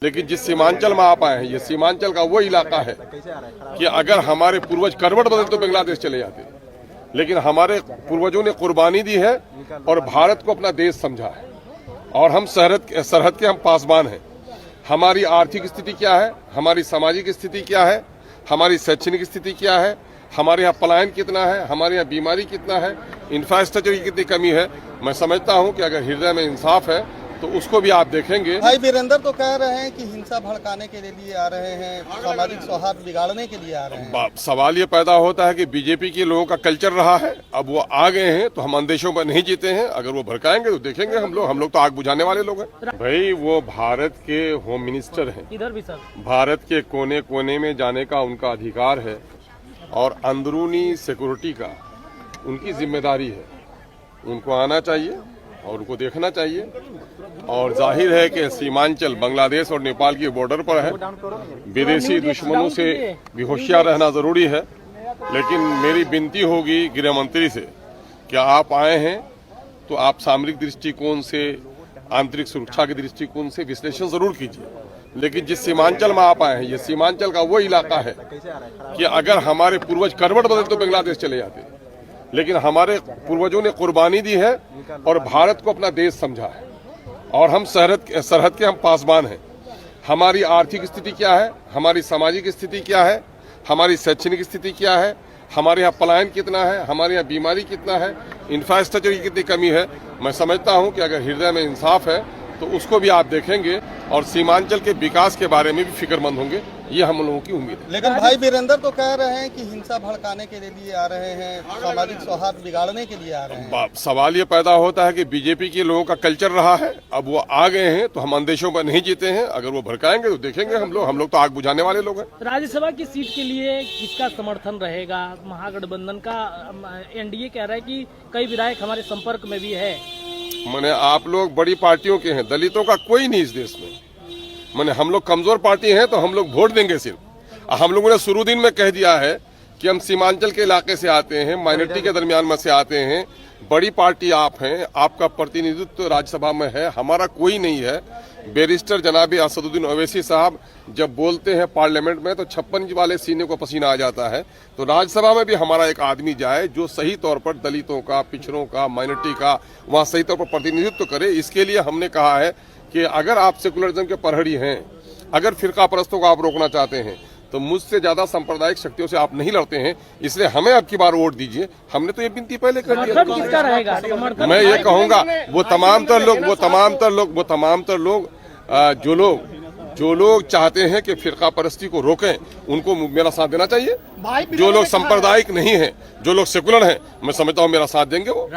लेकिन जिस सीमांचल में आप आए हैं, ये सीमांचल का वो इलाका है कि अगर हमारे पूर्वज करवट बदल तो बांग्लादेश चले जाते, लेकिन हमारे पूर्वजों ने कुर्बानी दी है और भारत को अपना देश समझा है और हम सरहद के हम पासबान हैं। हमारी आर्थिक स्थिति क्या है, हमारी सामाजिक स्थिति क्या है, हमारी शैक्षणिक स्थिति क्या है, हमारे यहाँ पलायन कितना है, हमारे यहाँ बीमारी कितना है, इंफ्रास्ट्रक्चर की कितनी कमी है। मैं समझता हूँ कि अगर हृदय में इंसाफ है तो उसको भी आप देखेंगे। भाई वीरेंद्र तो कह रहे हैं कि हिंसा भड़काने के लिए आ रहे हैं, सामाजिक सौहार्द बिगाड़ने के लिए आ रहे हैं। सवाल ये पैदा होता है कि बीजेपी के लोगों का कल्चर रहा है, अब वो आ गए हैं तो हम अंदेशों पर नहीं जीते हैं। अगर वो भड़काएंगे तो देखेंगे हम लोग तो आग बुझाने वाले लोग हैं। भाई वो भारत के होम मिनिस्टर हैं, इधर भी सर भारत के कोने कोने में जाने का उनका अधिकार है और अंदरूनी सिक्योरिटी का उनकी जिम्मेदारी है। उनको आना चाहिए और उनको देखना चाहिए। और जाहिर है कि सीमांचल बांग्लादेश और नेपाल की बॉर्डर पर है, विदेशी दुश्मनों से भी होशियार रहना जरूरी है। लेकिन मेरी विनती होगी गृह मंत्री से कि आप आए हैं तो आप सामरिक दृष्टिकोण से, आंतरिक सुरक्षा के दृष्टिकोण से विश्लेषण जरूर कीजिए। लेकिन जिस सीमांचल में आप आए हैं, ये सीमांचल का वो इलाका है कि अगर हमारे पूर्वज करवट बदल तो बांग्लादेश चले जाते, लेकिन हमारे पूर्वजों ने कुर्बानी दी है और भारत को अपना देश समझा है और हम सरहद के हम पासबान हैं। हमारी आर्थिक स्थिति क्या है, हमारी सामाजिक स्थिति क्या है, हमारी शैक्षणिक स्थिति क्या है, हमारे यहाँ पलायन कितना है, हमारे यहाँ बीमारी कितना है, इंफ्रास्ट्रक्चर की कितनी कमी है। मैं समझता हूँ कि अगर हृदय में इंसाफ है तो उसको भी आप देखेंगे और सीमांचल के विकास के बारे में भी फिक्रमंद होंगे, ये हम लोगों की उम्मीद है। लेकिन भाई वीरेंद्र तो कह रहे हैं कि हिंसा भड़काने के लिए आ रहे हैं, सामाजिक सौहार्द बिगाड़ने के लिए आ रहे हैं। सवाल ये पैदा होता है कि बीजेपी के लोगों का कल्चर रहा है, अब वो आ गए हैं तो हम अंदेशों पर नहीं जीते हैं। अगर वो भड़काएंगे तो देखेंगे हम लोग तो आग बुझाने वाले लोग हैं। राज्यसभा की सीट के लिए किसका समर्थन रहेगा? महागठबंधन का, एनडीए कह रहा है कि कई विधायक हमारे संपर्क में भी है। मैंने आप लोग बड़ी पार्टियों के हैं, दलितों का कोई नहीं इस देश में। मैंने हम लोग कमजोर पार्टी हैं तो हम लोग वोट देंगे सिर्फ। हम लोगों ने शुरू दिन में कह दिया है कि हम सीमांचल के इलाके से आते हैं, माइनॉरिटी के दरमियान में से आते हैं। बड़ी पार्टी आप हैं, आपका प्रतिनिधित्व राज्यसभा में है, हमारा कोई नहीं है। बैरिस्टर जनाब असदुद्दीन ओवैसी साहब जब बोलते हैं पार्लियामेंट में तो 56 वाले सीने को पसीना आ जाता है। तो राज्यसभा में भी हमारा एक आदमी जाए जो सही तौर पर दलितों का, पिछड़ों का, माइनॉरिटी का वहाँ सही तौर पर प्रतिनिधित्व करे। इसके लिए हमने कहा है कि अगर आप सेकुलरिज्म के प्रहरी हैं, अगर फिरका परस्तों को आप रोकना चाहते हैं तो मुझसे ज्यादा सांप्रदायिक शक्तियों से आप नहीं लड़ते हैं, इसलिए हमें अब की बार वोट दीजिए। हमने तो ये विनती पहले कर दी। किसका रहेगा? मैं ये कहूंगा वो तमाम तर लोग जो लोग चाहते हैं कि फिरका परस्ती को रोकें, उनको मेरा साथ देना चाहिए। जो लोग सांप्रदायिक नहीं है, जो लोग सेकुलर हैं, मैं समझता हूँ मेरा साथ देंगे वो।